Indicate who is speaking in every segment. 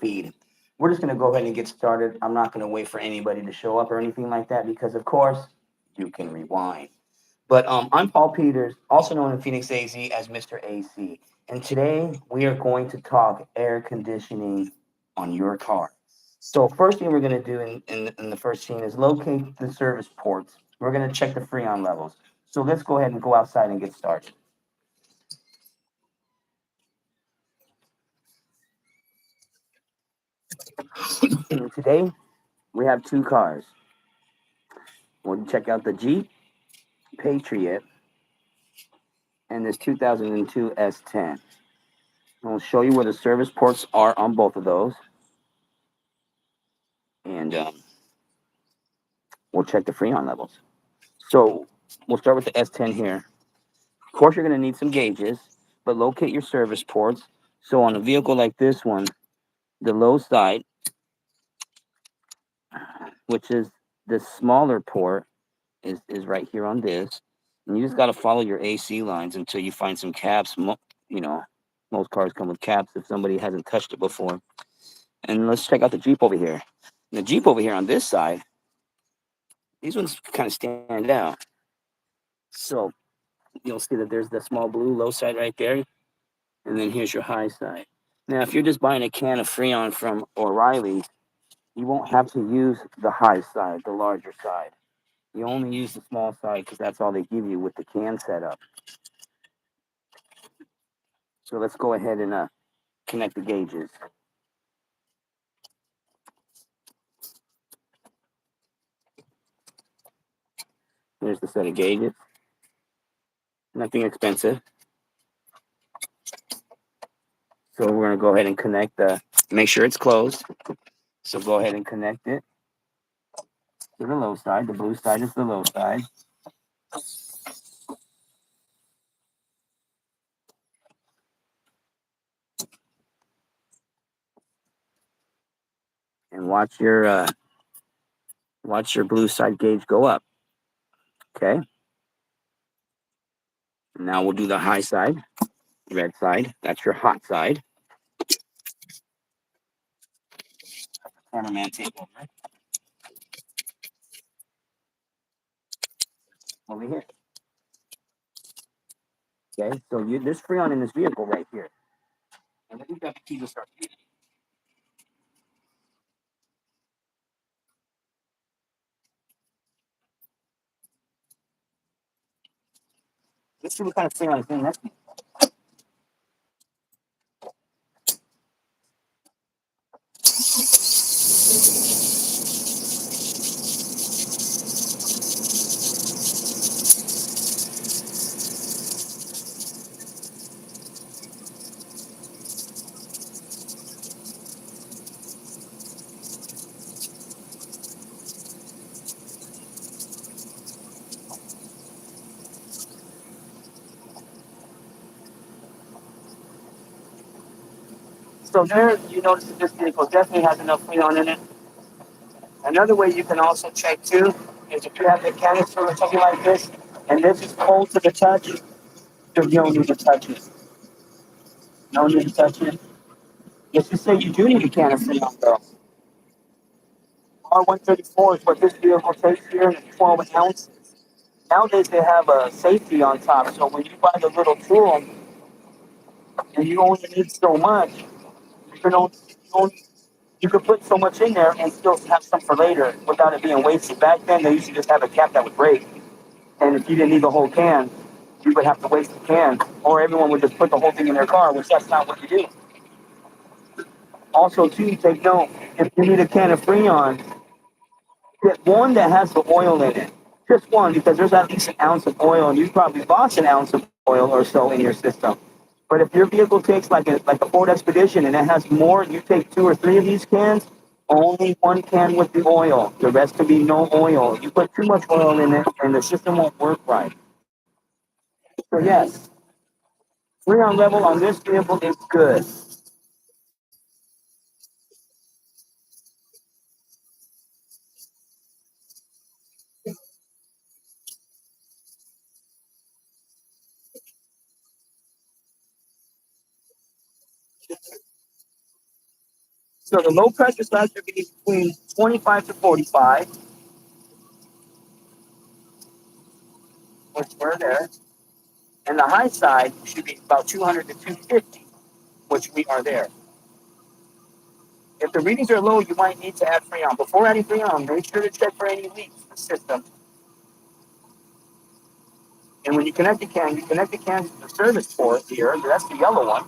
Speaker 1: feed. We're just going to go ahead and get started. I'm not going to wait for anybody to show up or anything like that because, of course, you can rewind. But I'm Paul Peters, also known in Phoenix AZ as Mr. AC. And today we are going to talk air conditioning on your car. So first thing we're going to do in the first scene is locate the service ports. We're going to check the freon levels. So let's go ahead and go outside and get started. Today we have two cars. We'll check out the Jeep Patriot and this 2002 S10. I'll show you where the service ports are on both of those. And we'll check the freon levels. So we'll start with the S10 here. Of course, you're going to need some gauges, but locate your service ports. So on a vehicle like this one, the low side, which is the smaller port, is right here on this. And you just got to follow your AC lines until you find some caps. You know, most cars come with caps if somebody hasn't touched it before. And let's check out the Jeep over here. And the Jeep over here on this side, these ones kind of stand out. So you'll see that there's the small blue low side right there. And then here's your high side. Now, if you're just buying a can of Freon from O'Reilly's, you won't have to use the high side, the larger side. You only use the small side because that's all they give you with the can setup. So let's go ahead and connect the gauges. Here's the set of gauges. Nothing expensive. So we're going to go ahead and connect make sure it's closed. So go ahead and connect it to the low side. The blue side is the low side. And watch your blue side gauge go up. Okay. Now we'll do the high side, red side. That's your hot side. Cameraman, take over here. Okay, so there's Freon in this vehicle right here. And then you've got the key to start feeding. Let's see what kind of Freon is in that. So there, you notice that this vehicle definitely has enough Freon in it. Another way you can also check too is if you have the canister or something like this, and this is cold to the touch, you don't need to touch it. No need to touch it. Let's just say you do need a can of Freon though. R134 is what this vehicle takes here, and it's 12 ounce. Nowadays they have a safety on top, so when you buy the little tool and you only need so much, you can only you could put so much in there and still have some for later without it being wasted. Back then they used to just have a cap that would break, and if you didn't need the whole can, you would have to waste the can, or everyone would just put the whole thing in their car, which that's not what you do. Also, too, take note, if you need a can of Freon, get one that has the oil in it. Just one, because there's at least an ounce of oil, and you probably lost an ounce of oil or so in your system. But if your vehicle takes like a Ford Expedition and it has more, you take 2 or 3 of these cans, only one can with the oil. The rest can be no oil. You put too much oil in it, and the system won't work right. So yes, Freon level on this vehicle is good. So the low pressure side should be between 25 to 45, which we're there. And the high side should be about 200 to 250, which we are there. If the readings are low, you might need to add Freon. Before adding Freon, make sure to check for any leaks in the system. And when you connect the can to the service port here. That's the yellow one.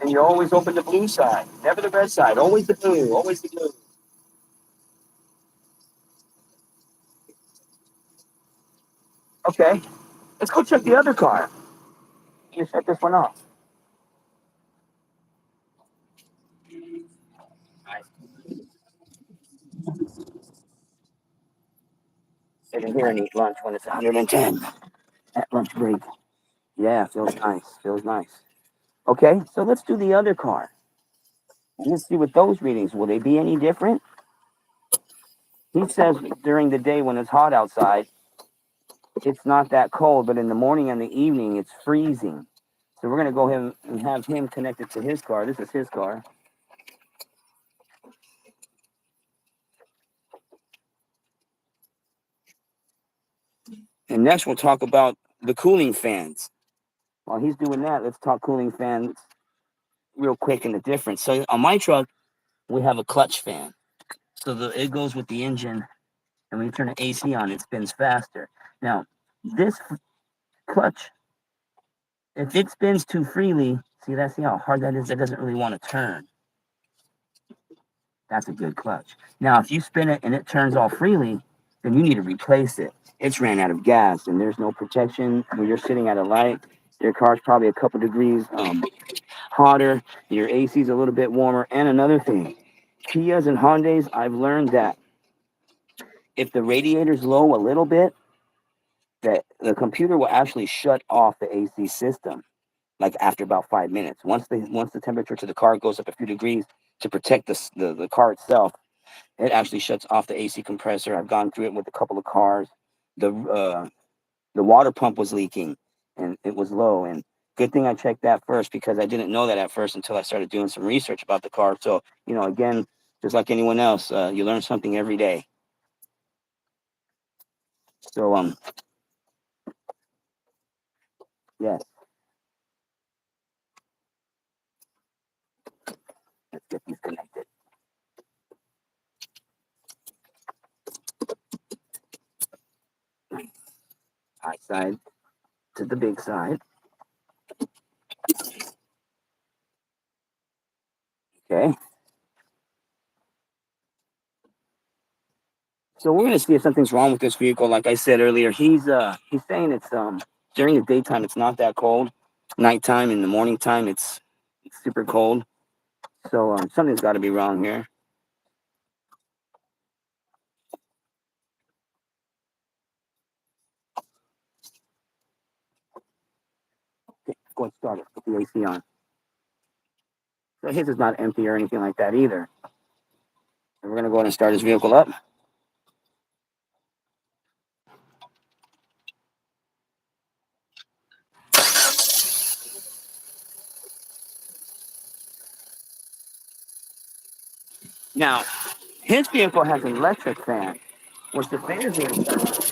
Speaker 1: And you always open the blue side, never the red side. Always the blue, always the blue. Okay, let's go check the other car. You shut this one off. Sit in here and eat lunch when it's 110 at lunch break. Yeah, feels nice, feels nice. Okay, so let's do the other car. Let's see what those readings, will they be any different? He says during the day when it's hot outside, it's not that cold, but in the morning and the evening, it's freezing. So we're going to go ahead and have him connected to his car. This is his car. And next we'll talk about the cooling fans. While he's doing that, let's talk cooling fans real quick and the difference. So on my truck, we have a clutch fan. So it goes with the engine, and when you turn the AC on, it spins faster. Now, this clutch, if it spins too freely, see how hard that is? It doesn't really want to turn. That's a good clutch. Now, if you spin it and it turns all freely, then you need to replace it. It's ran out of gas, and there's no protection. When you're sitting at a light, your car's probably a couple degrees hotter. Your AC's a little bit warmer. And another thing, Kias and Hyundais, I've learned that if the radiator's low a little bit, that the computer will actually shut off the AC system, like after about 5 minutes. Once the temperature to the car goes up a few degrees to protect the car itself, it actually shuts off the AC compressor. I've gone through it with a couple of cars. The water pump was leaking, and it was low. And good thing I checked that first, because I didn't know that at first until I started doing some research about the car. So, again, just like anyone else, you learn something every day. So, yes, let's get these connected. High side to the big side. Okay. So we're gonna see if something's wrong with this vehicle. Like I said earlier, he's saying it's during the daytime it's not that cold. Nighttime, in the morning time, it's super cold. So something's got to be wrong here. Okay, go and start it. Put the AC on. So his is not empty or anything like that either. So we're gonna go ahead and start his vehicle up. Now, his vehicle has an electric fan, which the fans is